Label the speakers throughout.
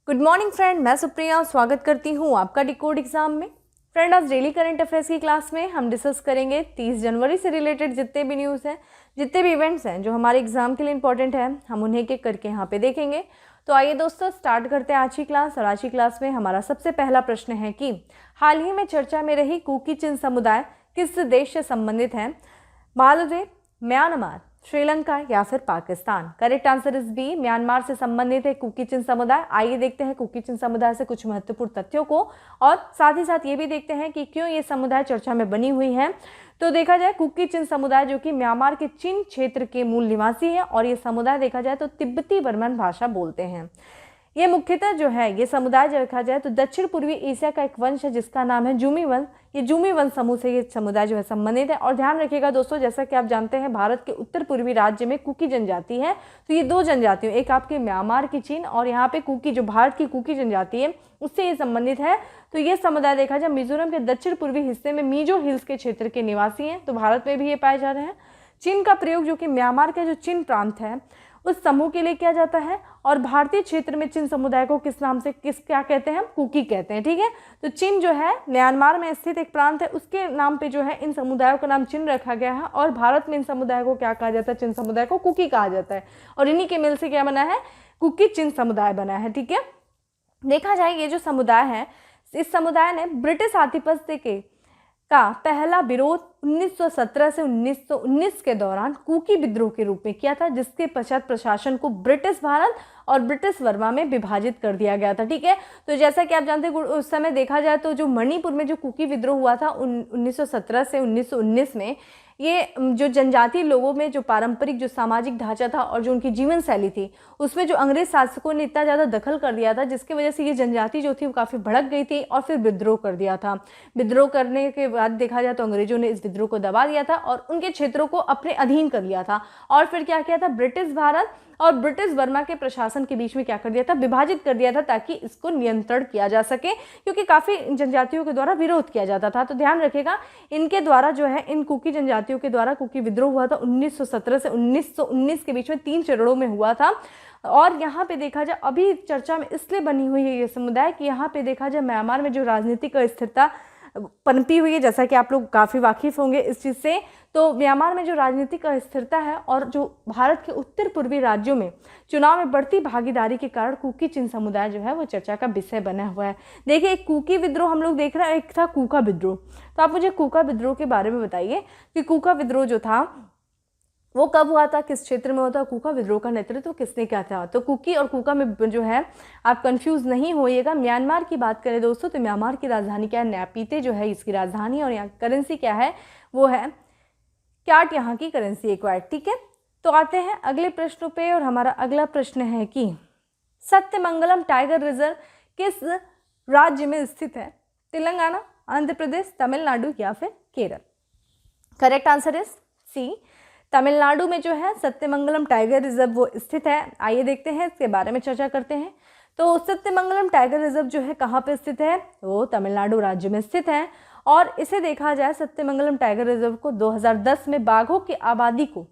Speaker 1: Good morning friend, मैं सुप्रिया स्वागत करती हूँ आपका डिकोड एग्जाम में। फ्रेंड, आज डेली करंट अफेयर्स की क्लास में हम डिस्कस करेंगे 30 जनवरी से रिलेटेड जितने भी न्यूज़ हैं, जितने भी इवेंट्स हैं जो हमारे एग्जाम के लिए इंपॉर्टेंट है, हम उन्हें एक करके यहाँ पे देखेंगे। तो आइए दोस्तों स्टार्ट करते हैं आज की क्लास। और आज की क्लास में हमारा सबसे पहला प्रश्न है कि हाल ही में चर्चा में रही कुकी चिन समुदाय किस देश से संबंधित है? मालदीव, म्यांमार, श्रीलंका या फिर Pakistan. Correct answer is B, Myanmar से संबंधित है कुकी चिन समुदाय। आइए देखते हैं कुकी चिन समुदाय से कुछ महत्वपूर्ण तथ्यों को, और साथ ही साथ ये भी देखते हैं कि क्यों ये समुदाय चर्चा में बनी हुई है। तो देखा जाए कुकी चिन समुदाय जो कि म्यांमार के चिन क्षेत्र के मूल निवासी है, और ये समुदाय देखा जाए तो तिब्बती बर्मन भाषा बोलते हैं। ये मुख्यतः जो है ये समुदाय जो देखा जाए तो दक्षिण पूर्वी एशिया का एक वंश है जिसका नाम है जूमी वंश। ये जूमी वंश समूह से ये समुदाय जो है संबंधित है। और ध्यान रखिएगा दोस्तों, जैसा कि आप जानते हैं भारत के उत्तर पूर्वी राज्य में कुकी जनजाति है। तो ये दो जनजातियों, एक आपके म्यांमार की चीन और यहाँ पे कुकी जो भारत की कुकी जनजाति है उससे ये संबंधित है। तो ये समुदाय देखा जाए मिजोरम के दक्षिण पूर्वी हिस्से में मिजो हिल्स के क्षेत्र के निवासी हैं। तो भारत में भी ये पाए जा रहे हैं। चीन का प्रयोग जो कि म्यांमार का जो चीन प्रांत है उस समूह के लिए किया जाता है। और भारतीय क्षेत्र में चिन समुदाय को किस नाम से क्या कहते हैं? हम कुकी कहते हैं। ठीक है, तो चिन जो है म्यांमार में स्थित एक प्रांत है, उसके नाम पे जो है इन समुदायों का नाम चिन रखा गया है। और भारत में इन समुदाय को क्या कहा जाता है? चिन समुदाय को कुकी कहा जाता है। और इन्हीं के मेल से क्या बना है? कुकी चिन समुदाय बना है। ठीक है, देखा जाए ये जो समुदाय है, इस समुदाय ने ब्रिटिश आधिपत्य का पहला विरोध 1917 से 1919 के दौरान कुकी विद्रोह के रूप में किया था, जिसके पश्चात प्रशासन को ब्रिटिश भारत और ब्रिटिश बर्मा में विभाजित कर दिया गया था। ठीक है, तो जैसा कि आप जानते हैं उस समय देखा जाए तो जो मणिपुर में जो कुकी विद्रोह हुआ था 1917 से 1919 में, ये जो जनजातीय लोगों में जो पारंपरिक जो सामाजिक ढांचा था और जो उनकी जीवन शैली थी उसमें जो अंग्रेज शासकों ने इतना ज़्यादा दखल कर दिया था, जिसकी वजह से ये जनजाति जो थी वो काफ़ी भड़क गई थी और फिर विद्रोह कर दिया था। विद्रोह करने के बाद देखा जाए तो अंग्रेजों ने इस विद्रोह को दबा दिया था और उनके क्षेत्रों को अपने अधीन कर लिया था। और फिर क्या किया था? ब्रिटिश भारत और ब्रिटिश बर्मा के प्रशासन के बीच में क्या कर दिया था? विभाजित कर दिया था, ताकि इसको नियंत्रण किया जा सके, क्योंकि काफ़ी जनजातियों के द्वारा विरोध किया जाता था। तो ध्यान रखिएगा, इनके द्वारा जो है इन कुकी जनजातियों के द्वारा कुकी विद्रोह हुआ था 1917 से 1919 के बीच में 3 चरणों में हुआ था। और यहाँ पे देखा जाए अभी चर्चा में इसलिए बनी हुई है ये समुदाय कि यहाँ पे देखा जाए म्यांमार में जो राजनीतिक अस्थिरता पनपी हुई है, जैसा कि आप लोग काफ़ी वाकिफ होंगे इस चीज़ से। तो म्यांमार में जो राजनीतिक अस्थिरता है और जो भारत के उत्तर पूर्वी राज्यों में चुनाव में बढ़ती भागीदारी के कारण कुकी चिन समुदाय जो है वो चर्चा का विषय बना हुआ है। देखिए, एक कुकी विद्रोह हम लोग देख रहे हैं, एक था कूका विद्रोह। तो आप मुझे कूका विद्रोह के बारे में बताइए कि कूका विद्रोह जो था वो कब हुआ था, किस क्षेत्र में हुआ था, कूका विद्रोह का नेतृत्व किसने किया था? तो कुकी और कूका में जो है आप कंफ्यूज नहीं होइएगा। म्यांमार की बात करें दोस्तों तो म्यांमार की राजधानी क्या है? नैपीते जो है इसकी राजधानी, और यहाँ करेंसी क्या है? वो है क्याट, यहाँ की करेंसी एक वाइट। ठीक है, तो आते हैं अगले प्रश्न पे। और हमारा अगला प्रश्न है कि सत्यमंगलम टाइगर रिजर्व किस राज्य में स्थित है? तेलंगाना, आंध्र प्रदेश, तमिलनाडु या फिर Kerala? Correct answer is C, Tamil Nadu में जो है सत्यमंगलम टाइगर रिजर्व वो स्थित है। आइए देखते हैं इसके बारे में चर्चा करते हैं। तो सत्यमंगलम टाइगर रिजर्व जो है कहाँ पे स्थित है? वो तमिलनाडु राज्य में स्थित है। और इसे देखा जाए सत्यमंगलम टाइगर रिजर्व को 2010 में बाघों की आबादी को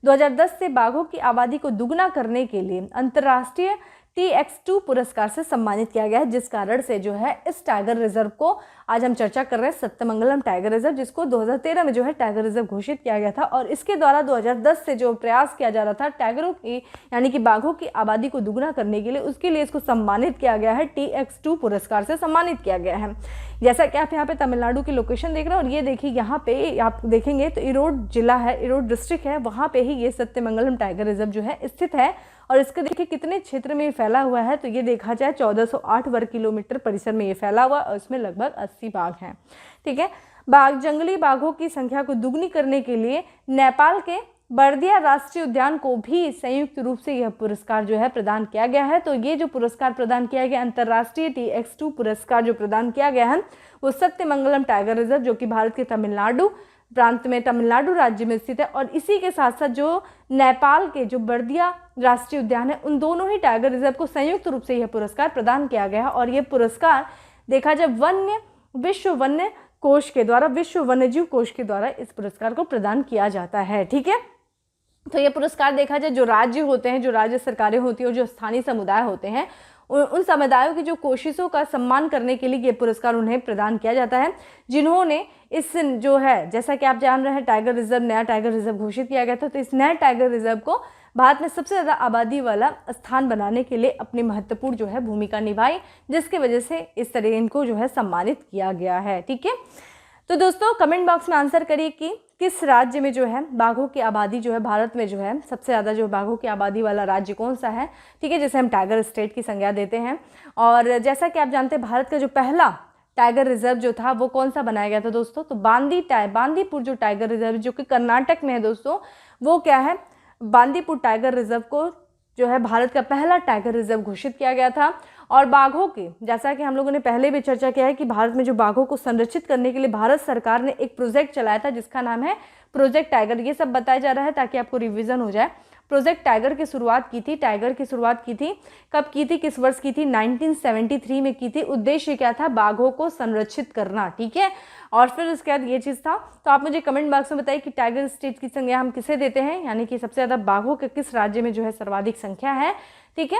Speaker 1: 2010 से बाघों की आबादी को दुगना करने के लिए अंतर्राष्ट्रीय TX2 पुरस्कार से सम्मानित किया गया है, जिस कारण से जो है इस टाइगर रिजर्व को आज हम चर्चा कर रहे हैं, सत्यमंगलम टाइगर रिजर्व, जिसको 2013 में जो है टाइगर रिजर्व घोषित किया गया था। और इसके द्वारा 2010 से जो प्रयास किया जा रहा था टाइगरों की यानी कि बाघों की आबादी को दुगना करने के लिए, उसके लिए इसको सम्मानित किया गया है, TX2 पुरस्कार से सम्मानित किया गया है। जैसा कि आप यहाँ पे तमिलनाडु की लोकेशन देख रहे हैं, और ये देखिए यहाँ पे आप देखेंगे तो इरोड जिला है, इरोड डिस्ट्रिक्ट है, वहाँ पे ही ये सत्यमंगलम टाइगर रिजर्व जो है स्थित है। और इसके देखिए कितने क्षेत्र में ये फैला हुआ है, तो ये देखा जाए 1408 वर्ग किलोमीटर परिसर में ये फैला हुआ, और इसमें लगभग 80 बाघ हैं। ठीक है, जंगली बाघों की संख्या को दुगनी करने के लिए नेपाल के बर्दिया राष्ट्रीय उद्यान को भी संयुक्त रूप से यह पुरस्कार जो है प्रदान किया गया है। तो ये जो पुरस्कार प्रदान किया गया अंतर्राष्ट्रीय TX2 पुरस्कार जो प्रदान किया गया है वो सत्यमंगलम टाइगर रिजर्व जो कि भारत के तमिलनाडु प्रांत में तमिलनाडु राज्य में स्थित है, और इसी के साथ साथ जो नेपाल के जो बर्दिया राष्ट्रीय उद्यान है उन दोनों ही टाइगर रिजर्व को संयुक्त रूप से यह पुरस्कार प्रदान किया गया है। और यह पुरस्कार देखा जाए विश्व वन्य कोष के द्वारा, विश्व वन्यजीव कोष के द्वारा इस पुरस्कार को प्रदान किया जाता है। ठीक है, तो ये पुरस्कार देखा जाए जो राज्य होते हैं, जो राज्य सरकारें होती हैं और जो स्थानीय समुदाय होते हैं उन समुदायों की जो कोशिशों का सम्मान करने के लिए ये पुरस्कार उन्हें प्रदान किया जाता है, जिन्होंने इस जो है, जैसा कि आप जान रहे हैं, टाइगर रिजर्व, नया टाइगर रिजर्व घोषित किया गया था। तो इस नए टाइगर रिजर्व को भारत में सबसे ज़्यादा आबादी वाला स्थान बनाने के लिए अपनी महत्वपूर्ण जो है भूमिका निभाई, जिसकी वजह से इस तरह इनको जो है सम्मानित किया गया है। ठीक है, तो दोस्तों कमेंट बॉक्स में आंसर करिए कि किस राज्य में जो है बाघों की आबादी जो है, भारत में जो है सबसे ज़्यादा जो बाघों की आबादी वाला राज्य कौन सा है। ठीक है, जिसे हम टाइगर स्टेट की संज्ञा देते हैं। और जैसा कि आप जानते हैं, भारत का जो पहला टाइगर रिजर्व जो था वो कौन सा बनाया गया था दोस्तों, तो बांदीपुर जो टाइगर रिजर्व जो कि कर्नाटक में है दोस्तों, वो क्या है, बांदीपुर टाइगर रिजर्व को जो है भारत का पहला टाइगर रिजर्व घोषित किया गया था। और बाघों की, जैसा कि हम लोगों ने पहले भी चर्चा किया है कि भारत में जो बाघों को संरक्षित करने के लिए भारत सरकार ने एक प्रोजेक्ट चलाया था जिसका नाम है प्रोजेक्ट टाइगर। ये सब बताया जा रहा है ताकि आपको रिवीजन हो जाए। प्रोजेक्ट टाइगर की शुरुआत की थी, कब की थी, किस वर्ष की थी, 1973 में की थी। उद्देश्य क्या था, बाघों को संरक्षित करना। ठीक है, और फिर उसके बाद ये चीज़ था। तो आप मुझे कमेंट बॉक्स में बताइए कि टाइगर स्टेट की संज्ञा हम किसे देते हैं, यानी कि सबसे ज़्यादा बाघों के किस राज्य में जो है सर्वाधिक संख्या है। ठीक है,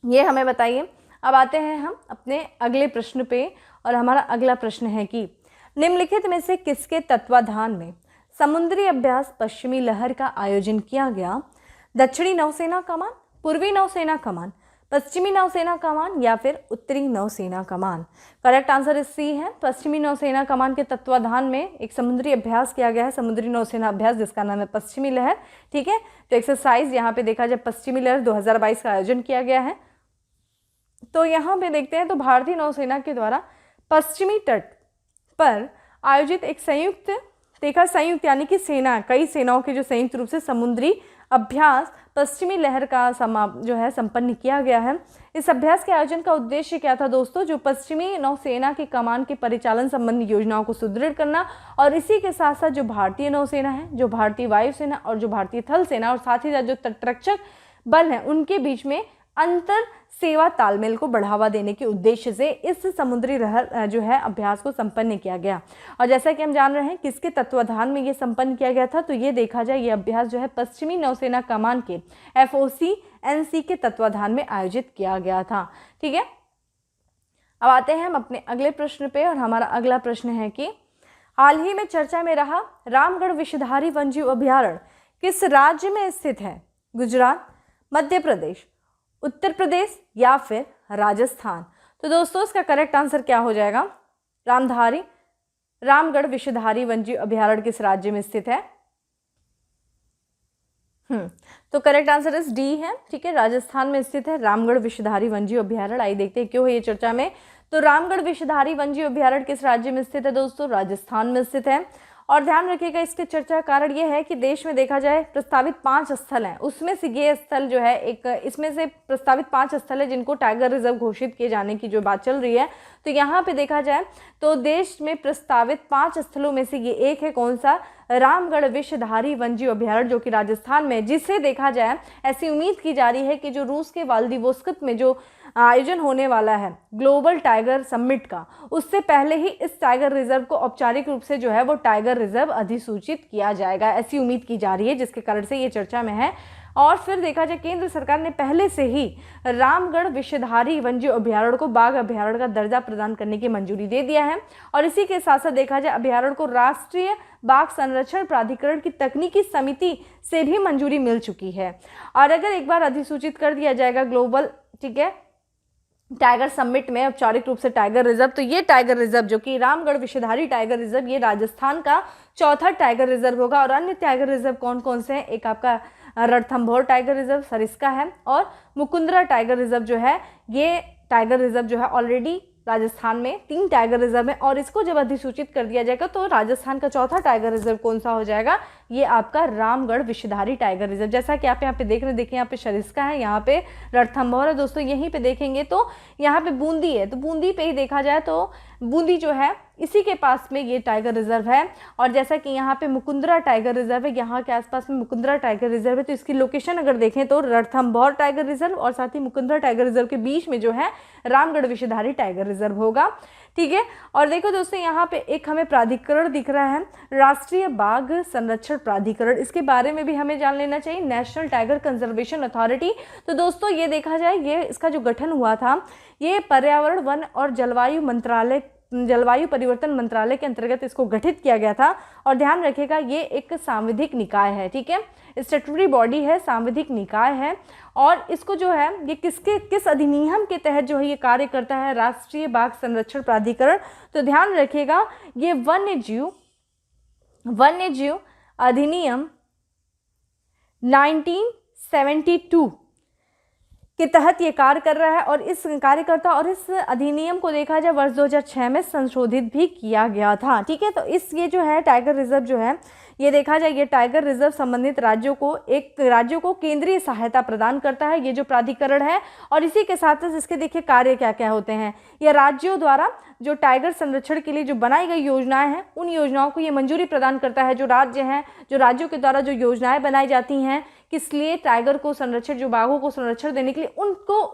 Speaker 1: ये हमें बताइए। अब आते हैं हम अपने अगले प्रश्न पे, और हमारा अगला प्रश्न है कि निम्नलिखित में से किसके तत्वाधान में समुद्री अभ्यास पश्चिमी लहर का आयोजन किया गया। दक्षिणी नौसेना कमान, पूर्वी नौसेना कमान, पश्चिमी नौसेना कमान या फिर उत्तरी नौसेना कमान। करेक्ट आंसर इस सी है, पश्चिमी नौसेना कमान के तत्वाधान में एक समुद्री अभ्यास किया गया है, समुद्री नौसेना अभ्यास, जिसका नाम है पश्चिमी लहर। ठीक है, तो एक्सरसाइज यहाँ पे देखा जाए पश्चिमी लहर 2022 का आयोजन किया गया है। तो यहाँ पे देखते हैं, तो भारतीय नौसेना के द्वारा पश्चिमी तट पर आयोजित एक संयुक्त यानी कि कई सेनाओं के जो संयुक्त रूप से समुद्री अभ्यास पश्चिमी लहर का जो है संपन्न किया गया है। इस अभ्यास के आयोजन का उद्देश्य क्या था दोस्तों, जो पश्चिमी नौसेना की कमान के परिचालन संबंधी योजनाओं को सुदृढ़ करना, और इसी के साथ साथ जो भारतीय नौसेना है, जो भारतीय वायुसेना और जो भारतीय थल सेना, और साथ ही साथ जो तटरक्षक बल है, उनके बीच में अंतर सेवा तालमेल को बढ़ावा देने के उद्देश्य से इस समुद्री लहर जो है अभ्यास को संपन्न किया गया। और जैसा कि हम जान रहे हैं किसके तत्वाधान में ये संपन्न किया गया था, तो ये देखा जाए ये अभ्यास जो है पश्चिमी नौसेना कमान के FOC-NC के तत्वाधान में आयोजित किया गया था। ठीक है, अब आते हैं हम अपने अगले प्रश्न पे, और हमारा अगला प्रश्न है कि हाल ही में चर्चा में रहा रामगढ़ विषधारी वन्यजीव अभयारण्य किस राज्य में स्थित है। गुजरात, मध्य प्रदेश, उत्तर प्रदेश या फिर राजस्थान। तो दोस्तों इसका करेक्ट आंसर क्या हो जाएगा, रामगढ़ विषधारी वन्यजीव अभयारण्य किस राज्य में स्थित है। तो करेक्ट आंसर इस डी है। ठीक है, राजस्थान में स्थित है रामगढ़ विषधारी वन्यजीव अभयारण्य। आइए देखते हैं क्यों है ये चर्चा में। तो रामगढ़ विषधारी वन्यजीव अभयारण्य किस राज्य में स्थित है दोस्तों, राजस्थान में स्थित है। और ध्यान रखिएगा इसके चर्चा का कारण ये है कि देश में देखा जाए प्रस्तावित 5 स्थल हैं, उसमें से ये स्थल जो है इसमें से प्रस्तावित 5 स्थल है जिनको टाइगर रिजर्व घोषित किए जाने की जो बात चल रही है। तो यहाँ पे देखा जाए तो देश में प्रस्तावित 5 स्थलों में से ये एक है, कौन सा, रामगढ़ विषधारी वन्यजीव अभयारण्य, जो कि राजस्थान में, जिससे देखा जाए ऐसी उम्मीद की जा रही है कि जो रूस के व्लादिवोस्तोक में जो आयोजन होने वाला है ग्लोबल टाइगर समिट का, उससे पहले ही इस टाइगर रिजर्व को औपचारिक रूप से जो है वो टाइगर रिजर्व अधिसूचित किया जाएगा, ऐसी उम्मीद की जा रही है, जिसके कारण से ये चर्चा में है। और फिर देखा जाए केंद्र सरकार ने पहले से ही रामगढ़ विषधारी वन्यजीव अभयारण्य को बाघ अभयारण्य का दर्जा प्रदान करने की मंजूरी दे दिया है। और इसी के साथ साथ देखा जाए अभयारण्य को राष्ट्रीय बाघ संरक्षण प्राधिकरण की तकनीकी समिति से भी मंजूरी मिल चुकी है। और अगर एक बार अधिसूचित कर दिया जाएगा ग्लोबल, ठीक है, टाइगर समिट में औपचारिक रूप से टाइगर रिजर्व, तो ये टाइगर रिजर्व जो कि रामगढ़ विषधारी टाइगर रिजर्व, ये राजस्थान का चौथा टाइगर रिजर्व होगा। और अन्य टाइगर रिजर्व कौन कौन से हैं, एक आपका रणथंभौर टाइगर रिजर्व सरिस्का है, और मुकुंदरा टाइगर रिजर्व जो है, ये टाइगर रिजर्व जो है ऑलरेडी राजस्थान में 3 टाइगर रिजर्व है। और इसको जब अधिसूचित कर दिया जाएगा तो राजस्थान का चौथा टाइगर रिजर्व कौन सा हो जाएगा, ये आपका रामगढ़ विषधारी टाइगर रिजर्व। जैसा कि आप यहाँ पे देख रहे हैं, देखिए यहाँ पे सरिस्का है, यहाँ पे रणथंभौर है दोस्तों। यहीं पे देखेंगे तो यहाँ पे बूंदी है, तो बूंदी पे ही देखा जाए तो बूंदी जो है इसी के पास में ये टाइगर रिजर्व है। और जैसा कि यहाँ पे मुकुंदरा टाइगर रिजर्व है, यहाँ के आसपास में मुकुंदरा टाइगर रिजर्व है, तो इसकी लोकेशन अगर देखें तो रणथंभौर टाइगर रिजर्व और साथ ही मुकुंदरा टाइगर रिजर्व के बीच में जो है रामगढ़ विषधारी टाइगर रिजर्व होगा। ठीक है, और देखो दोस्तों यहाँ पे एक हमें प्राधिकरण दिख रहा है, राष्ट्रीय बाघ संरक्षण प्राधिकरण, इसके बारे में भी हमें जान लेना चाहिए, नेशनल टाइगर कंजर्वेशन अथॉरिटी। तो दोस्तों ये देखा जाए, ये इसका जो गठन हुआ था ये पर्यावरण, वन और जलवायु परिवर्तन मंत्रालय के अंतर्गत इसको गठित किया गया था। और ध्यान रखिएगा ये एक सांविधिक निकाय है। ठीक है, स्टैट्यूटरी बॉडी है, सांविधिक निकाय है। और इसको जो है ये किस अधिनियम के तहत जो है ये कार्य करता है, राष्ट्रीय बाघ संरक्षण प्राधिकरण। तो ध्यान रखिएगा ये वन्य जीव अधिनियम 1972 के तहत ये कार्य कर रहा है। और इस कार्यकर्ता और इस अधिनियम को देखा जाए वर्ष 2006 में संशोधित भी किया गया था। ठीक है, तो ये जो है टाइगर रिजर्व जो है ये देखा जाए ये टाइगर रिजर्व संबंधित राज्यों को केंद्रीय सहायता प्रदान करता है, ये जो प्राधिकरण है। और इसी के साथ साथ इसके देखिए कार्य क्या क्या होते हैं, ये राज्यों द्वारा जो टाइगर संरक्षण के लिए जो बनाई गई योजनाएं हैं उन योजनाओं को ये मंजूरी प्रदान करता है। जो राज्यों के द्वारा जो योजनाएं बनाई जाती हैं किस लिए, टाइगर को संरक्षण, जो बाघों को संरक्षण देने के लिए,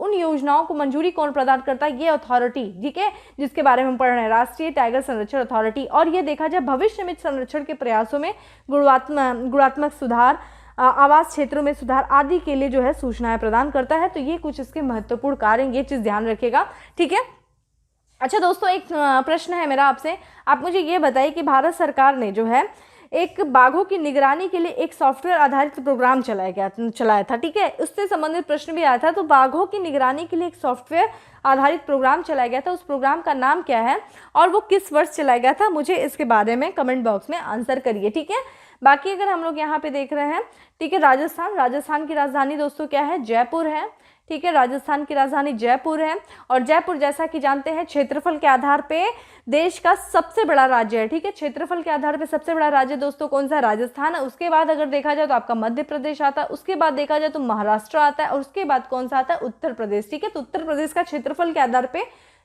Speaker 1: उन योजनाओं को मंजूरी कौन प्रदान करता है, ये अथॉरिटी। ठीक है, जिसके बारे में हम पढ़ रहे हैं, राष्ट्रीय टाइगर संरक्षण अथॉरिटी। और ये देखा जाए भविष्य में संरक्षण के प्रयासों में गुणात्मक सुधार, आवास क्षेत्रों में सुधार आदि के लिए जो है सूचनाएं प्रदान करता है। तो ये कुछ इसके महत्वपूर्ण कार्य, ये चीज़ ध्यान रखिएगा। ठीक है, अच्छा दोस्तों एक प्रश्न है मेरा आपसे, आप मुझे ये बताइए कि भारत सरकार ने जो है एक बाघों की निगरानी के लिए एक सॉफ्टवेयर आधारित प्रोग्राम चलाया था। ठीक है, उससे संबंधित प्रश्न भी आया था। तो बाघों की निगरानी के लिए एक सॉफ्टवेयर आधारित प्रोग्राम चलाया गया था, उस प्रोग्राम का नाम क्या है और वो किस वर्ष चलाया गया था, मुझे इसके बारे में कमेंट बॉक्स में आंसर करिए। ठीक है, बाकी अगर हम लोग यहाँ पे देख रहे हैं, ठीक है, राजस्थान की राजधानी दोस्तों क्या है, जयपुर है। ठीक है, राजस्थान की राजधानी जयपुर है। और जयपुर जैसा कि जानते हैं क्षेत्रफल के आधार पे देश का सबसे बड़ा राज्य है। ठीक है, क्षेत्रफल के आधार पे सबसे बड़ा राज्य दोस्तों कौन सा है, राजस्थान है। उसके बाद अगर देखा जाए तो आपका मध्य प्रदेश आता है, उसके बाद देखा जाए तो महाराष्ट्र आता है और उसके बाद कौन सा आता है, उत्तर प्रदेश। ठीक है, तो उत्तर प्रदेश का क्षेत्रफल के आधार पे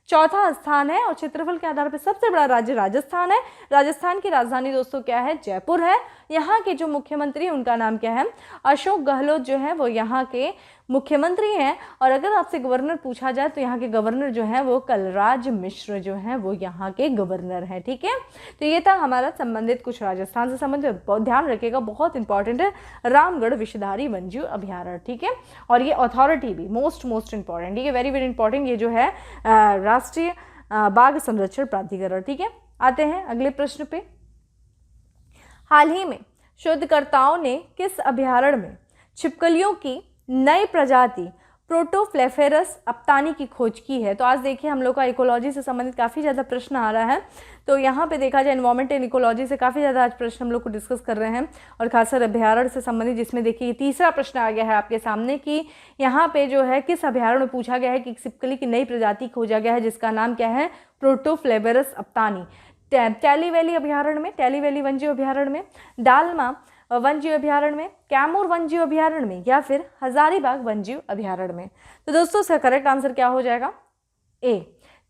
Speaker 1: चौथा स्थान है और क्षेत्रफल के आधार पर सबसे बड़ा राज्य राजस्थान है। राजस्थान की राजधानी दोस्तों क्या है, जयपुर है। यहाँ के जो मुख्यमंत्री हैं उनका नाम क्या है, अशोक गहलोत जो है वो यहाँ के मुख्यमंत्री हैं। और अगर आपसे गवर्नर पूछा जाए तो यहाँ के गवर्नर जो है वो कलराज मिश्र जो है वो यहाँ के गवर्नर हैं। ठीक है, तो ये था हमारा संबंधित कुछ राजस्थान से संबंधित, बहुत ध्यान रखिएगा, बहुत इंपॉर्टेंट है, रामगढ़ विषधारी वन्यजीव अभ्यारण्य। ठीक है, और ये अथॉरिटी भी मोस्ट इंपॉर्टेंट, ठीक है, वेरी इंपॉर्टेंट, ये जो है राष्ट्रीय बाघ संरक्षण प्राधिकरण। ठीक है, आते हैं अगले प्रश्न पे। हाल ही में शोधकर्ताओं ने किस अभ्यारण्य में छिपकलियों की नई प्रजाति प्रोटोफ्लेफेरस अप्तानी की खोज की है। तो आज देखिए हम लोग का इकोलॉजी से संबंधित काफ़ी ज़्यादा प्रश्न आ रहा है। तो यहाँ पे देखा जाए एनवायरमेंट एंड इकोलॉजी से काफ़ी ज़्यादा आज प्रश्न हम लोग को डिस्कस कर रहे हैं और खासकर अभ्यारण्य से संबंधित, जिसमें देखिए तीसरा प्रश्न आ गया है आपके सामने कि यहाँ पे जो है किस अभ्यारण्य में पूछा गया है कि छिपकली की नई प्रजाति खोजा गया है जिसका नाम क्या है, प्रोटोफ्लेफेरस अप्तानी। टैली वैली अभ्यारण्य में, टैली वैली वन्यजीव अभ्यारण्य में, डालमा वन्यजीव अभ्यारण्य में, कैमूर वन्यजीव अभ्यारण्य में या फिर हजारीबाग वन्यजीव अभ्यारण्य में। तो दोस्तों इसका करेक्ट आंसर क्या हो जाएगा, ए।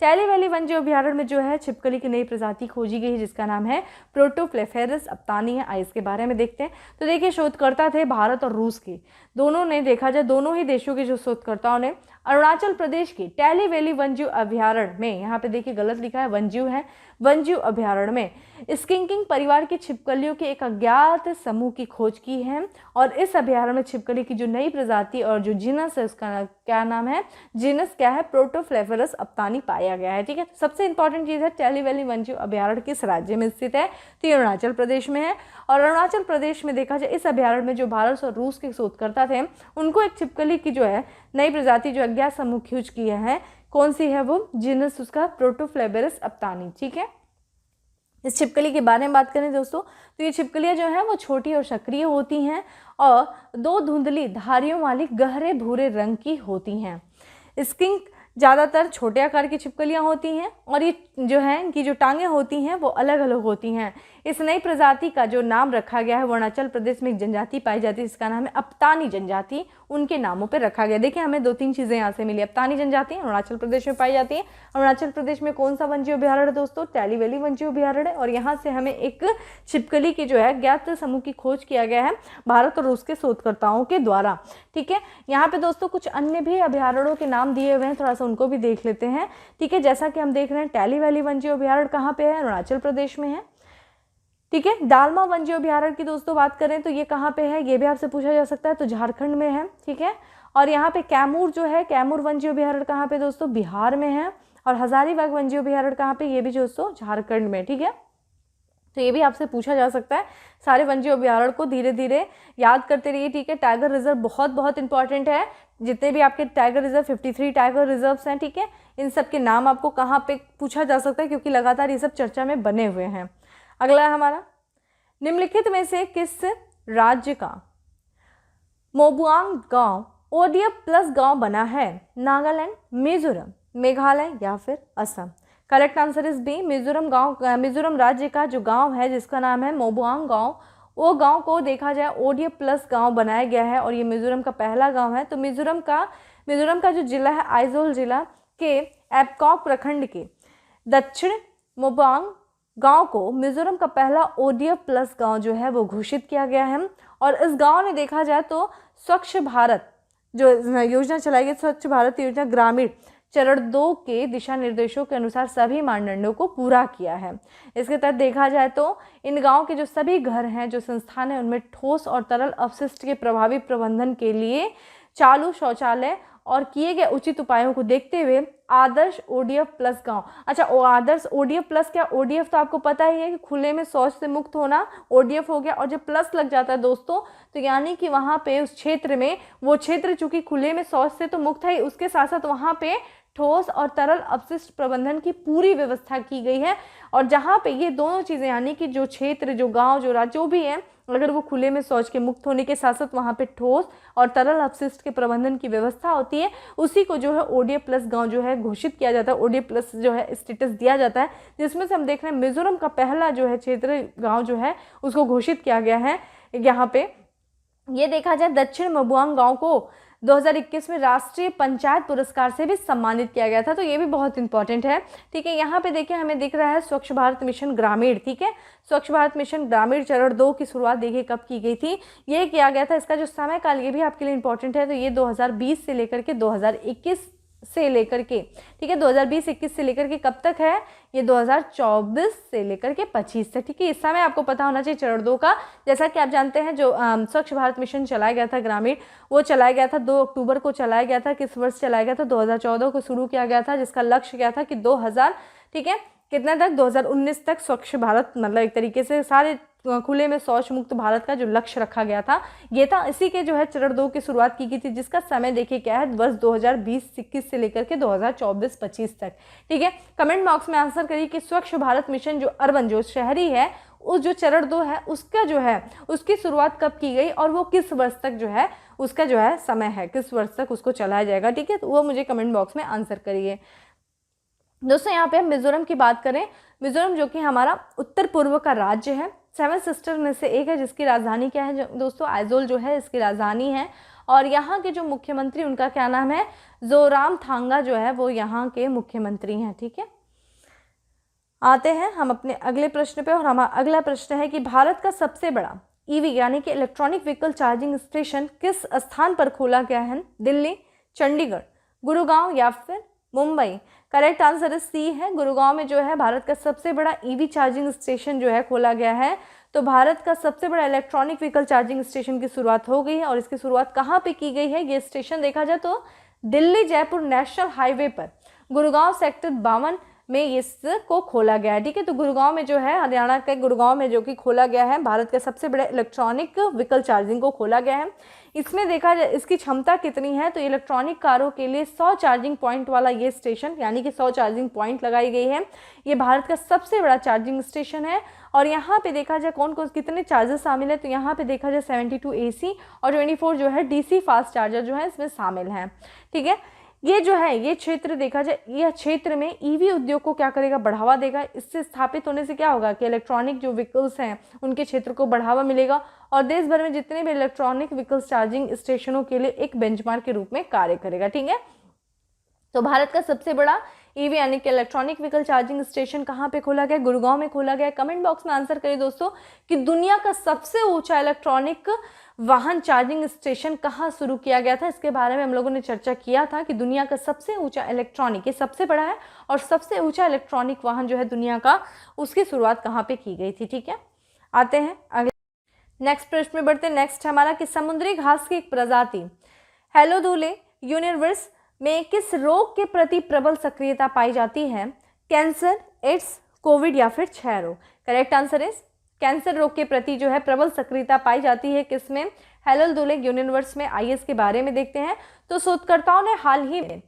Speaker 1: टैली वैली वन्यजीव अभ्यारण्य में जो है छिपकली की नई प्रजाति खोजी गई है जिसका नाम है प्रोटोफ्लेफेरस अप्तानी है। इसके बारे में देखते हैं। तो देखिए शोधकर्ता थे भारत और रूस के, दोनों ने देखा जाए दोनों ही देशों के जो शोधकर्ताओं ने अरुणाचल प्रदेश के टैली वैली वन्यजीव अभ्यारण्य में, यहाँ पे देखिए गलत लिखा है वन्यजीव है, वन्यजीव अभ्यारण्य में स्किंकिंग परिवार की छिपकलियों के एक अज्ञात समूह की खोज की है। और इस अभ्यारण्य में छिपकली की जो नई प्रजाति और जो जीनस है उसका क्या नाम है, जीनस क्या है, प्रोटोफ्लेफेरस अप्तानी पाया गया है। ठीक है, सबसे इंपॉर्टेंट चीज़ है टैली वैली वन्यजीव अभ्यारण्य किस राज्य में स्थित है, तो ये अरुणाचल प्रदेश में है। और अरुणाचल प्रदेश में देखा जाए इस अभ्यारण्य में जो भारत और रूस के शोधकर्ता थे उनको एक छिपकली की जो है नई प्रजाति जो अज्ञात समूह खोज किया है, कौन सी है वो, जीनस उसका प्रोटोफ्लेफेरस अप्तानी। ठीक है, इस छिपकली के बारे में बात करें दोस्तों तो ये छिपकलियाँ जो हैं वो छोटी और सक्रिय होती हैं और दो धुंधली धारियों वाली गहरे भूरे रंग की होती हैं। स्किंक ज़्यादातर छोटे आकार की छिपकलियाँ होती हैं और ये जो है इनकी जो टांगें होती हैं वो अलग अलग होती हैं। इस नई प्रजाति का जो नाम रखा गया है वो अरुणाचल प्रदेश में एक जनजाति पाई जाती है जिसका नाम है अप्तानी जनजाति। उनके नामों पर रखा गया। देखिए हमें 2-3 चीज़ें यहाँ से मिली। अब तानी जनजाति अरुणाचल प्रदेश में पाई जाती है। अरुणाचल प्रदेश में कौन सा वन्य अभ्यारण्य दोस्तों? टैली वैली वन्य अभ्यारण्य। और यहाँ से हमें एक छिपकली की जो है ज्ञात समूह की खोज किया गया है भारत और रूस के शोधकर्ताओं के द्वारा। ठीक है, यहाँ पे दोस्तों कुछ अन्य भी अभ्यारण्यों के नाम दिए हुए हैं, थोड़ा सा उनको भी देख लेते हैं। ठीक है, जैसा कि हम देख रहे हैं टैली वैली वन्य अभ्यारण्य कहाँ पे है? अरुणाचल प्रदेश में है। ठीक है, दालमा वन्य अभ्यारण्य की दोस्तों बात करें तो ये कहाँ पे है, ये भी आपसे पूछा जा सकता है, तो झारखंड में है। ठीक है, और यहाँ पे कैमूर जो है, कैमूर वन्य अभ्यारण्य कहाँ पे दोस्तों? बिहार में है। और हजारीबाग वन्य अभ्यारण्य कहाँ पे? ये भी दोस्तों झारखंड में। ठीक है, तो ये भी आपसे पूछा जा सकता है। सारे वन्य अभ्यारण्य को धीरे धीरे याद करते रहिए। ठीक है, टाइगर रिजर्व बहुत बहुत इंपॉर्टेंट है। जितने भी आपके टाइगर रिजर्व 53 टाइगर रिजर्व्स हैं, ठीक है, इन सब के नाम आपको कहाँ पे पूछा जा सकता है, क्योंकि लगातार ये सब चर्चा में बने हुए हैं। अगला है हमारा, निम्नलिखित में से किस राज्य का मोबुआंग गांव ODF+ गांव बना है? नागालैंड, मिजोरम, मेघालय या फिर Assam? Correct answer is B, Mizoram गांव। मिजोरम राज्य का जो गांव है जिसका नाम है मोबुआंग गांव, वो गांव को देखा जाए ODF+ गांव बनाया गया है और ये मिजोरम का पहला गांव है। तो मिजोरम का जो जिला है आइजोल जिला के एपकॉक प्रखंड के दक्षिण मोबुआंग गांव को मिजोरम का पहला ODF+ गांव जो है वो घोषित किया गया है। और इस गांव ने देखा जाए तो स्वच्छ भारत जो योजना चलाई गई, स्वच्छ भारत योजना ग्रामीण चरण 2 के दिशा निर्देशों के अनुसार सभी मानदंडों को पूरा किया है। इसके तहत देखा जाए तो इन गांव के जो सभी घर हैं, जो संस्थान हैं, उनमें ठोस और तरल अपशिष्ट के प्रभावी प्रबंधन के लिए चालू शौचालय और किए गए उचित उपायों को देखते हुए आदर्श ODF+ गांव। अच्छा, आदर्श ODF+ क्या? ODF तो आपको पता ही है कि खुले में शौच से मुक्त होना ODF हो गया, और जब प्लस लग जाता है दोस्तों तो यानी कि वहाँ पे उस क्षेत्र में, वो क्षेत्र चूंकि खुले में शौच से तो मुक्त है, उसके साथ साथ वहाँ पे ठोस और तरल अपशिष्ट प्रबंधन की पूरी व्यवस्था की गई है। और जहाँ पे ये दोनों चीज़ें, यानी कि जो क्षेत्र, जो गांव, जो राज्य, जो भी है, अगर वो खुले में शौच के मुक्त होने के साथ साथ वहाँ पे ठोस और तरल अपशिष्ट के प्रबंधन की व्यवस्था होती है, उसी को जो है ODF+ गांव जो है घोषित किया जाता है, ODF+ जो है स्टेटस दिया जाता है। जिसमें से हम देख रहे हैं मिजोरम का पहला जो है क्षेत्र गाँव जो है उसको घोषित किया गया है। यहाँ पे ये देखा जाए दक्षिण मोबुआंग गाँव को 2021 में राष्ट्रीय पंचायत पुरस्कार से भी सम्मानित किया गया था, तो ये भी बहुत इंपॉर्टेंट है। ठीक है, यहाँ पे देखिए हमें दिख रहा है स्वच्छ भारत मिशन ग्रामीण। ठीक है, स्वच्छ भारत मिशन ग्रामीण चरण 2 की शुरुआत देखिए कब की गई थी, ये किया गया था। इसका जो समय काल ये भी आपके लिए इंपॉर्टेंट है, तो ये 2020 से लेकर के 2021 से लेकर के, ठीक है, 2020-21 से लेकर के कब तक है? ये 2024 से लेकर के 25 तक। ठीक है, इस समय आपको पता होना चाहिए चरण 2 का। जैसा कि आप जानते हैं जो स्वच्छ भारत मिशन चलाया गया था ग्रामीण, वो चलाया गया था 2 अक्टूबर को चलाया गया था। किस वर्ष चलाया गया था? 2014 को शुरू किया गया था, जिसका लक्ष्य क्या था कि 2000, ठीक है, कितना तक? 2019 तक स्वच्छ भारत, मतलब एक तरीके से सारे खुले में शौच मुक्त भारत का जो लक्ष्य रखा गया था, ये था। इसी के जो है चरण 2 की शुरुआत की गई थी, जिसका समय देखिए क्या है, वर्ष 2020-21 से लेकर के 2024-25 तक। ठीक है, कमेंट बॉक्स में आंसर करिए कि स्वच्छ भारत मिशन जो अर्बन, जो शहरी है, उस जो चरण 2 है उसका जो है उसकी शुरुआत कब की गई और वो किस वर्ष तक जो है उसका जो है समय है, किस वर्ष तक उसको चलाया जाएगा। ठीक है, तो वो मुझे कमेंट बॉक्स में आंसर करिए। दोस्तों यहाँ पे हम मिजोरम की बात करें, मिजोरम जो कि हमारा उत्तर पूर्व का राज्य है, 7 सिस्टर में से एक है, जिसकी राजधानी क्या है दोस्तों? आइजोल जो है इसकी राजधानी है। और यहाँ के जो मुख्यमंत्री, उनका क्या नाम है? जोरामथांगा जो है वो यहाँ के मुख्यमंत्री हैं। ठीक है, आते हैं हम अपने अगले प्रश्न पे, और हमारा अगला प्रश्न है कि भारत का सबसे बड़ा EV यानी कि इलेक्ट्रॉनिक व्हीकल चार्जिंग स्टेशन किस स्थान पर खोला गया है? दिल्ली, चंडीगढ़, गुरुगांव या फिर मुंबई? करेक्ट आंसर इस सी है, गुरुगांव में जो है भारत का सबसे बड़ा EV चार्जिंग स्टेशन जो है खोला गया है। तो भारत का सबसे बड़ा इलेक्ट्रॉनिक व्हीकल चार्जिंग स्टेशन की शुरुआत हो गई है, और इसकी शुरुआत कहाँ पे की गई है? ये स्टेशन देखा जाए तो दिल्ली जयपुर नेशनल हाईवे पर गुरुगांव सेक्टर 52 में इसको खोला गया है। ठीक है, तो गुरुगांव में जो है, हरियाणा के गुरुगांव में जो कि खोला गया है, भारत का सबसे बड़ा इलेक्ट्रॉनिक व्हीकल चार्जिंग को खोला गया है। इसमें देखा जाए इसकी क्षमता कितनी है, तो इलेक्ट्रॉनिक कारों के लिए 100 चार्जिंग पॉइंट वाला ये स्टेशन, यानी कि 100 चार्जिंग पॉइंट लगाई गई है। ये भारत का सबसे बड़ा चार्जिंग स्टेशन है। और यहाँ पे देखा जाए कौन कौन कितने चार्जर शामिल है, तो यहाँ पे देखा जाए 72 AC और 24 जो है DC फास्ट चार्जर जो है इसमें शामिल हैं। ठीक है, ये जो है ये क्षेत्र देखा जाए, यह क्षेत्र में ईवी उद्योग को क्या करेगा, बढ़ावा देगा। इससे स्थापित होने से क्या होगा कि इलेक्ट्रॉनिक जो व्हीकल्स हैं उनके क्षेत्र को बढ़ावा मिलेगा और देश भर में जितने भी इलेक्ट्रॉनिक व्हीकल्स चार्जिंग स्टेशनों के लिए एक बेंचमार्क के रूप में कार्य करेगा। ठीक है, तो भारत का सबसे बड़ा ईवी यानी कि इलेक्ट्रॉनिक व्हीकल चार्जिंग स्टेशन कहाँ पे खोला गया, गुड़गांव में खोला गया। कमेंट बॉक्स में आंसर करिए दोस्तों कि दुनिया का सबसे ऊंचा इलेक्ट्रॉनिक वाहन चार्जिंग स्टेशन कहाँ शुरू किया गया था। इसके बारे में हम लोगों ने चर्चा किया था कि दुनिया का सबसे ऊंचा इलेक्ट्रॉनिक, ये सबसे बड़ा है और सबसे ऊंचा इलेक्ट्रॉनिक वाहन जो है दुनिया का, उसकी शुरुआत कहाँ पे की गई थी। ठीक है, आते हैं अगले नेक्स्ट प्रश्न में बढ़ते हैं। नेक्स्ट हमारा कि समुद्री घास की एक प्रजाति हेलोदुले यूनिवर्स में किस रोग के प्रति प्रबल सक्रियता पाई जाती है, कैंसर, एड्स, कोविड या फिर क्षय रोग। करेक्ट आंसर इज कैंसर रोग के प्रति जो है प्रबल सक्रियता पाई जाती है किसमें, हेलोदुले यूनिवर्स में। आइए इसके बारे में देखते हैं। तो शोधकर्ताओं ने हाल ही में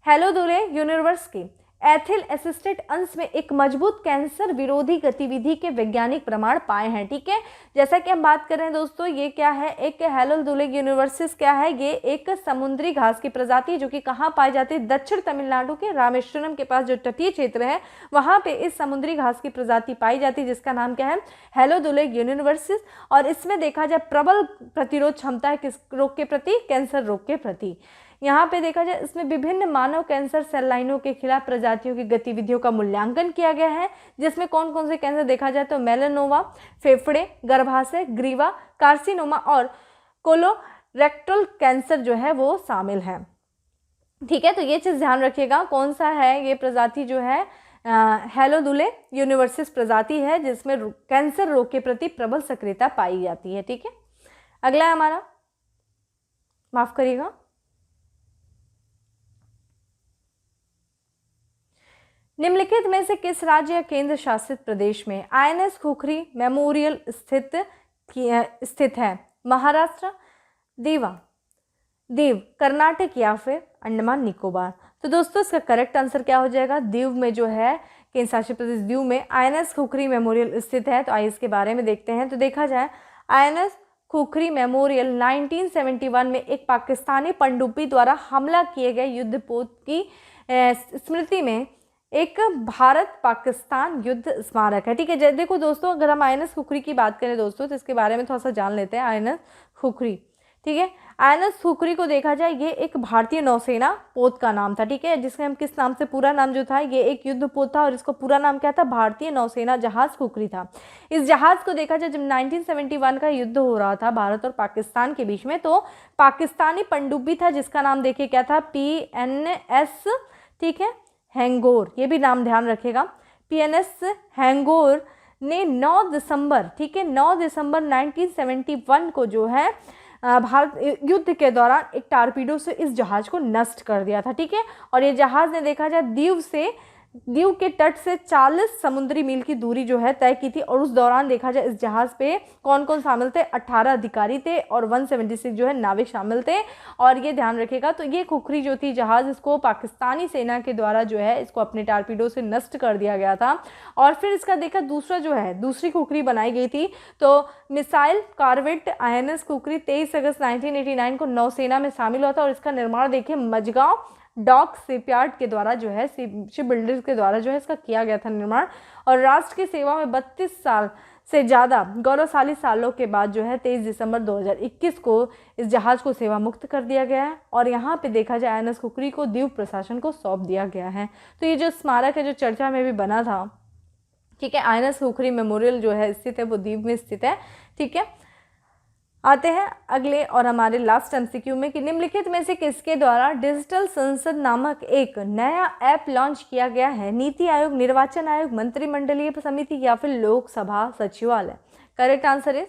Speaker 1: हेलोदुले यूनिवर्स की एथिल एसिस्टेट अंश में एक मजबूत कैंसर विरोधी गतिविधि के वैज्ञानिक प्रमाण पाए हैं। ठीक है, जैसा कि हम बात कर रहे हैं दोस्तों, ये क्या है, एक हेलोदुले यूनिवर्सिस क्या है, ये एक समुद्री घास की प्रजाति है जो कि कहाँ पाई जाती है, दक्षिण तमिलनाडु के रामेश्वरम के पास जो तटीय क्षेत्र है वहाँ पे इस समुद्री घास की प्रजाति पाई जाती है जिसका नाम क्या है, हेलोदुले यूनिवर्सिस। और इसमें देखा जाए प्रबल प्रतिरोध क्षमता है किस रोग के प्रति, कैंसर रोग के प्रति। यहाँ पे देखा जाए इसमें विभिन्न मानव कैंसर सेल लाइनों के खिलाफ प्रजातियों की गतिविधियों का मूल्यांकन किया गया है, जिसमें कौन कौन से कैंसर देखा जाए तो मेलानोमा, फेफड़े, गर्भाशय, ग्रीवा, कार्सिनोमा और कोलोरेक्टल कैंसर जो है वो शामिल है। ठीक है, तो ये चीज़ ध्यान रखिएगा कौन सा है ये प्रजाति जो है हेलोदुले यूनिवर्सिस प्रजाति है जिसमें कैंसर रोग के प्रति प्रबल सक्रियता पाई जाती है। ठीक है, अगला है हमारा, माफ करिएगा, निम्नलिखित में से किस राज्य या केंद्र शासित प्रदेश में आईएनएस खुखरी मेमोरियल स्थित है, महाराष्ट्र, दीव, कर्नाटक या फिर अंडमान निकोबार। तो दोस्तों इसका करेक्ट आंसर क्या हो जाएगा, दीव में जो है केंद्र शासित प्रदेश दीव में आईएनएस खुखरी मेमोरियल स्थित है। तो आइए इसके बारे में देखते हैं। तो देखा जाए आईएनएस खुखरी मेमोरियल 1971 में एक पाकिस्तानी पनडुब्बी द्वारा हमला किए गए युद्धपोत की स्मृति में एक भारत पाकिस्तान युद्ध स्मारक है। ठीक है, देखो दोस्तों अगर हम आईएनएस खुखरी की बात करें दोस्तों तो इसके बारे में थोड़ा सा जान लेते हैं। आईएनएस खुखरी, ठीक है, आईएनएस खुखरी को देखा जाए ये एक भारतीय नौसेना पोत का नाम था। ठीक है, जिसमें हम किस नाम से, पूरा नाम जो था ये एक युद्ध पोत था और इसको पूरा नाम क्या था, भारतीय नौसेना जहाज खुखरी था। इस जहाज को देखा जाए जब 1971 का युद्ध हो रहा था भारत और पाकिस्तान के बीच में, तो पाकिस्तानी पनडुब्बी था जिसका नाम देखिए क्या था, PNS, ठीक है, हैंगोर, ये भी नाम ध्यान रखेगा, PNS हैंगोर ने 9 दिसंबर, ठीक है, 9 दिसंबर 1971 को जो है भारत युद्ध के दौरान एक टारपीडो से इस जहाज को नष्ट कर दिया था। ठीक है, और ये जहाज ने देखा जाए दीव के तट से 40 समुद्री मील की दूरी जो है तय की थी। और उस दौरान देखा जाए इस जहाज पे कौन कौन शामिल थे, 18 अधिकारी थे और 176 जो है नाविक शामिल थे। और ये ध्यान रखिएगा, तो ये खुखरी जो थी जहाज, इसको पाकिस्तानी सेना के द्वारा जो है इसको अपने टारपीडो से नष्ट कर दिया गया था। और फिर इसका देखा दूसरा जो है दूसरी खुखरी बनाई गई थी, तो मिसाइल कार्वेट आईएनएस खुखरी 23 अगस्त 1989 को नौसेना में शामिल हुआ था। और इसका निर्माण देखिए मजगांव डॉक शिपयार्ड के द्वारा जो है, शिप बिल्डर्स के द्वारा जो है इसका किया गया था निर्माण। और राष्ट्र की सेवा में 32 साल से ज़्यादा गौरवशाली सालों के बाद जो है 23 दिसंबर 2021 को इस जहाज़ को सेवा मुक्त कर दिया गया है। और यहाँ पे देखा जाए आईएनएस खुखरी को दीव प्रशासन को सौंप दिया गया है। तो ये जो स्मारक है जो चर्चा में भी बना था, ठीक है, आईएनएस खुखरी मेमोरियल जो है स्थित है वो दीव में स्थित है। ठीक है, आते हैं अगले और हमारे लास्ट एमसीक्यू में कि निम्नलिखित में से किसके द्वारा डिजिटल संसद नामक एक नया ऐप लॉन्च किया गया है, नीति आयोग, निर्वाचन आयोग, मंत्रिमंडलीय समिति या फिर लोकसभा सचिवालय। करेक्ट आंसर इज,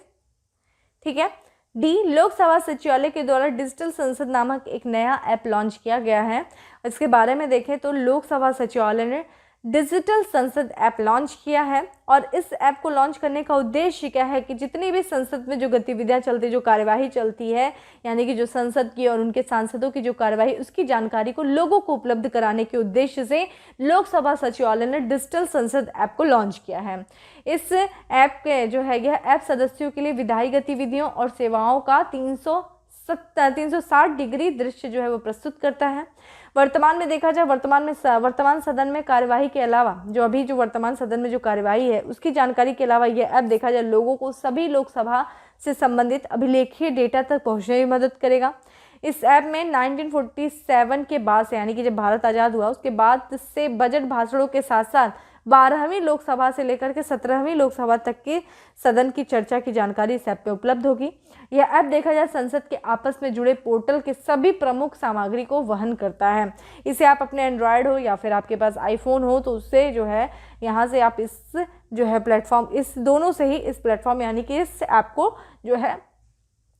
Speaker 1: ठीक है, डी, लोकसभा सचिवालय के द्वारा डिजिटल संसद नामक एक नया ऐप लॉन्च किया गया है। इसके बारे में देखें तो लोकसभा सचिवालय ने डिजिटल संसद ऐप लॉन्च किया है। और इस ऐप को लॉन्च करने का उद्देश्य क्या है कि जितनी भी संसद में जो गतिविधियां चलती, जो कार्यवाही चलती है, यानी कि जो संसद की और उनके सांसदों की जो कार्यवाही, उसकी जानकारी को लोगों को उपलब्ध कराने के उद्देश्य से लोकसभा सचिवालय ने डिजिटल संसद ऐप को लॉन्च किया है। इस ऐप के जो है यह ऐप सदस्यों के लिए विधायी गतिविधियों और सेवाओं का 360 360 डिग्री दृश्य जो है वो प्रस्तुत करता है। वर्तमान में देखा जाए, वर्तमान सदन में कार्यवाही के अलावा जो वर्तमान सदन में जो कार्यवाही है उसकी जानकारी के अलावा ये ऐप देखा जाए लोगों को सभी लोकसभा से संबंधित अभिलेखीय डेटा तक पहुंचने में मदद करेगा। इस ऐप में 1947 के बाद से, यानी कि जब भारत आज़ाद हुआ उसके बाद से बजट भाषणों के साथ साथ 12वीं लोकसभा से लेकर के 17वीं लोकसभा तक की सदन की चर्चा की जानकारी इस ऐप पे उपलब्ध होगी। यह ऐप देखा जाए संसद के आपस में जुड़े पोर्टल के सभी प्रमुख सामग्री को वहन करता है। इसे आप अपने एंड्रॉयड हो या फिर आपके पास आईफोन हो तो उससे जो है यहाँ से आप इस जो है प्लेटफॉर्म, इस दोनों से ही इस प्लेटफॉर्म यानी कि इस ऐप को जो है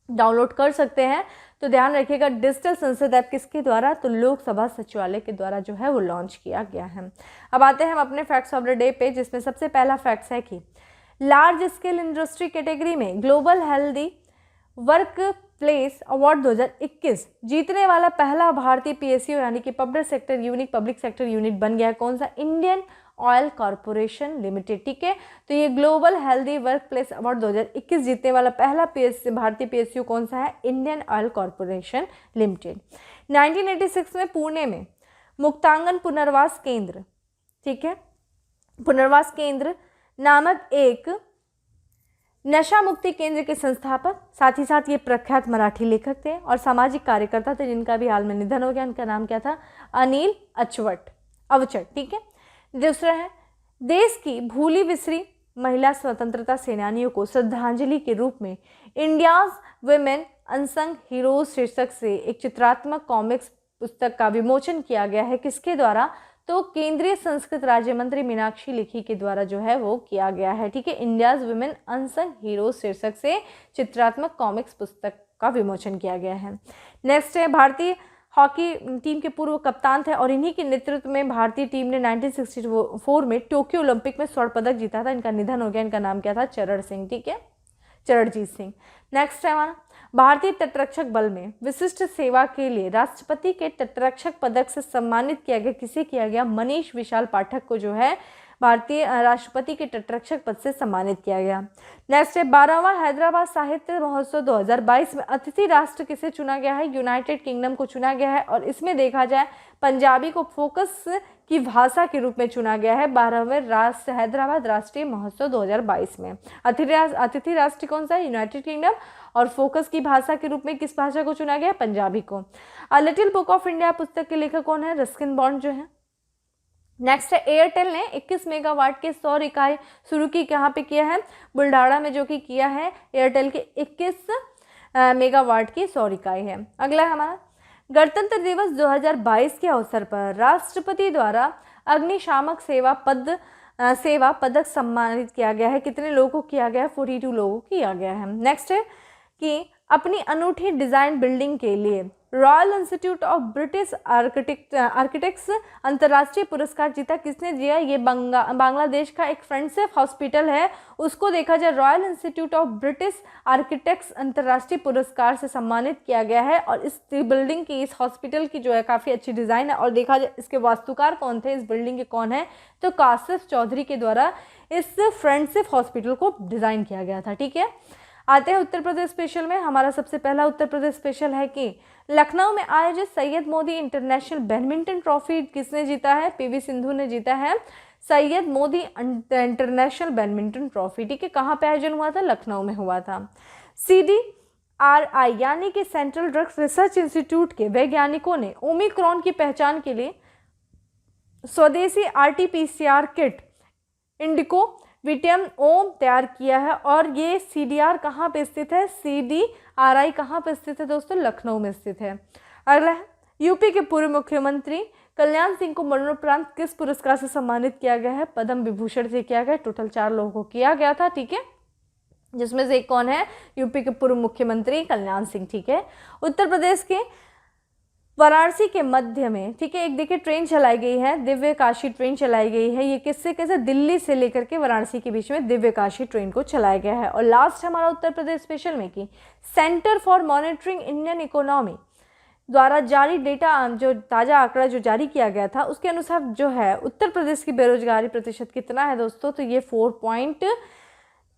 Speaker 1: डाउनलोड कर सकते हैं। तो ध्यान रखिएगा, डिजिटल संसद ऐप किसके द्वारा, तो लोकसभा सचिवालय के द्वारा जो है वो लॉन्च किया गया है। अब आते हैं हम अपने फैक्ट्स ऑफ द डे पे, जिसमें सबसे पहला फैक्ट्स है कि लार्ज स्केल इंडस्ट्री कैटेगरी में global healthy work place award 2021 जीतने वाला पहला भारतीय पीएसयू यानी कि पब्लिक सेक्टर यूनिट बन गया। कौन सा, इंडियन ऑयल कॉरपोरेशन लिमिटेड। ठीक है, तो ये global healthy work place award 2021 जीतने वाला पहला भारतीय पीएसयू कौन सा है, इंडियन ऑयल कॉरपोरेशन लिमिटेड। 1986 में पुणे में मुक्तांगन पुनर्वास केंद्र, ठीक है, पुनर्वास केंद्र नामक एक नशा मुक्ति केंद्र के संस्थापक, साथ ही साथ ये प्रख्यात मराठी लेखक थे और सामाजिक कार्यकर्ता थे जिनका भी हाल में निधन हो गया। उनका नाम क्या था, अनिल अवचट। ठीक है, दूसरा है देश की भूली बिसरी महिला स्वतंत्रता सेनानियों को श्रद्धांजलि के रूप में इंडियाज वुमेन अनसंग हीरोज शीर्षक से एक चित्रात्मक कॉमिक्स पुस्तक का विमोचन किया गया है। किसके द्वारा, तो केंद्रीय संस्कृत राज्य मंत्री मीनाक्षी लेखी के द्वारा जो है वो किया गया है। ठीक है, इंडियाज वुमेन अनसंग हीरोज शीर्षक से चित्रात्मक कॉमिक्स पुस्तक का विमोचन किया गया है। नेक्स्ट है भारतीय हॉकी टीम के पूर्व कप्तान थे और इन्हीं के नेतृत्व में भारतीय टीम ने 1964 में टोक्यो ओलंपिक में स्वर्ण पदक जीता था। इनका निधन हो गया। इनका नाम क्या था, चरण सिंह। ठीक है, चरणजीत सिंह। नेक्स्ट है हमारा भारतीय तटरक्षक बल में विशिष्ट सेवा के लिए राष्ट्रपति के तटरक्षक पदक से सम्मानित किया गया। किसे किया गया, मनीष विशाल पाठक को जो है भारतीय राष्ट्रपति के तटरक्षक पद से सम्मानित किया गया। नेक्स्ट है 12वां हैदराबाद साहित्य महोत्सव 2022 में अतिथि राष्ट्र किसे चुना गया है, यूनाइटेड किंगडम को चुना गया है और इसमें देखा जाए पंजाबी को फोकस की भाषा के रूप में चुना गया है 12वें हैदराबाद राष्ट्रीय महोत्सव 2022 में। अतिथि राष्ट्र कौन सा है, यूनाइटेड किंगडम, और फोकस की भाषा के रूप में किस भाषा को चुना गया, पंजाबी को। A little book of India पुस्तक के लेखक कौन है, रस्किन बॉन्ड जो है। नेक्स्ट है एयरटेल ने 21 मेगावाट के सौर इकाई शुरू की, कहाँ पे किया है, बुल्ढाड़ा में जो कि किया है। एयरटेल के 21 मेगावाट की सौर इकाई है। अगला है हमारा गणतंत्र दिवस 2022 के अवसर पर राष्ट्रपति द्वारा अग्निशामक सेवा पदक सम्मानित किया गया है। कितने लोगों को किया गया है, 42 लोगों को किया गया है। नेक्स्ट है कि अपनी अनूठी डिज़ाइन बिल्डिंग के लिए royal institute of British architects अंतर्राष्ट्रीय पुरस्कार जीता। किसने दिया, ये बांग्लादेश का एक फ्रेंडशिप हॉस्पिटल है, उसको देखा जाए royal institute of British architects अंतर्राष्ट्रीय पुरस्कार से सम्मानित किया गया है। और इस बिल्डिंग की, इस हॉस्पिटल की जो है काफ़ी अच्छी डिज़ाइन है। और देखा जाए इसके वास्तुकार कौन थे, इस बिल्डिंग के कौन है, तो कासिफ चौधरी के द्वारा इस फ्रेंडशिप हॉस्पिटल को डिज़ाइन किया गया था। ठीक है, आते हैं उत्तर प्रदेश स्पेशल में। हमारा सबसे पहला उत्तर प्रदेश स्पेशल है कि लखनऊ में आयोजित Syed Modi international badminton trophy किसने जीता है, पीवी सिंधु ने जीता है Syed Modi international badminton trophy. ठीक है, कहाँ पे आयोजन हुआ था, लखनऊ में हुआ था। CDRI यानी कि सेंट्रल ड्रग्स रिसर्च इंस्टीट्यूट के वैज्ञानिकों ने ओमिक्रॉन की पहचान के लिए स्वदेशी RT-PCR किट इंडिको विटियम ओम तैयार किया है। और ये CDR कहाँ पे स्थित है, CDRI कहाँ पे स्थित है दोस्तों, लखनऊ में स्थित है। अगला है यूपी के पूर्व मुख्यमंत्री कल्याण सिंह को मरणोपरांत किस पुरस्कार से सम्मानित किया गया है, पद्म विभूषण से किया गया। टोटल 4 लोगों को किया गया था। ठीक है, जिसमें से एक कौन है, यूपी के पूर्व मुख्यमंत्री कल्याण सिंह। ठीक है, उत्तर प्रदेश के वाराणसी के मध्य में, ठीक है, एक देखिए ट्रेन चलाई गई है, दिव्य काशी ट्रेन चलाई गई है। ये किससे कैसे, दिल्ली से लेकर के वाराणसी के बीच में दिव्य काशी ट्रेन को चलाया गया है। और लास्ट हमारा उत्तर प्रदेश स्पेशल में कि centre for monitoring Indian economy द्वारा जारी डेटा, जो ताज़ा आंकड़ा जो जारी किया गया था उसके अनुसार जो है उत्तर प्रदेश की बेरोजगारी प्रतिशत कितना है दोस्तों, तो ये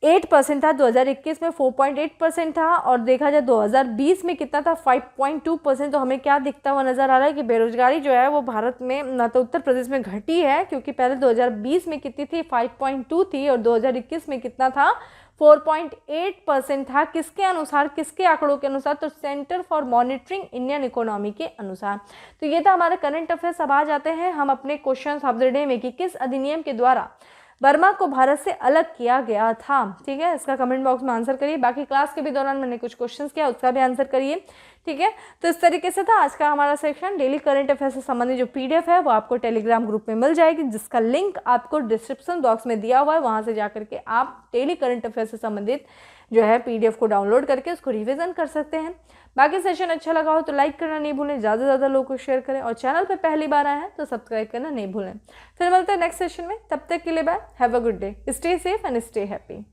Speaker 1: 8% था, 2021 में 4.8% था, और देखा जाए 2020 में कितना था 5.2%। तो हमें क्या दिखता हुआ नज़र आ रहा है कि बेरोजगारी जो है वो भारत में ना तो उत्तर प्रदेश में घटी है, क्योंकि पहले 2020 में कितनी थी 5.2 थी, और 2021 में कितना था 4.8% था। किसके अनुसार, किसके आंकड़ों के अनुसार? तो centre for monitoring Indian economy के अनुसार। तो ये था हमारा करंट अफेयर्स। अब आ जाते हैं हम अपने क्वेश्चन ऑफ द डे में कि किस अधिनियम के द्वारा बर्मा को भारत से अलग किया गया था। ठीक है, इसका कमेंट बॉक्स में आंसर करिए। बाकी क्लास के भी दौरान मैंने कुछ क्वेश्चंस किया, उसका भी आंसर करिए। ठीक है, तो इस तरीके से था आज का हमारा सेक्शन। डेली करंट अफेयर से संबंधित जो PDF है वो आपको टेलीग्राम ग्रुप में मिल जाएगी, जिसका लिंक आपको डिस्क्रिप्शन बॉक्स में दिया हुआ है। वहाँ से जाकर के आप डेली करंट अफेयर से संबंधित जो है PDF को डाउनलोड करके उसको रिविजन कर सकते हैं। बाकी सेशन अच्छा लगा हो तो लाइक करना नहीं भूलें, ज़्यादा से ज़्यादा लोगों को शेयर करें, और चैनल पे पहली बार आए हैं तो सब्सक्राइब करना नहीं भूलें। फिर मिलते हैं नेक्स्ट सेशन में, तब तक के लिए bye, have a good day, stay safe and stay happy.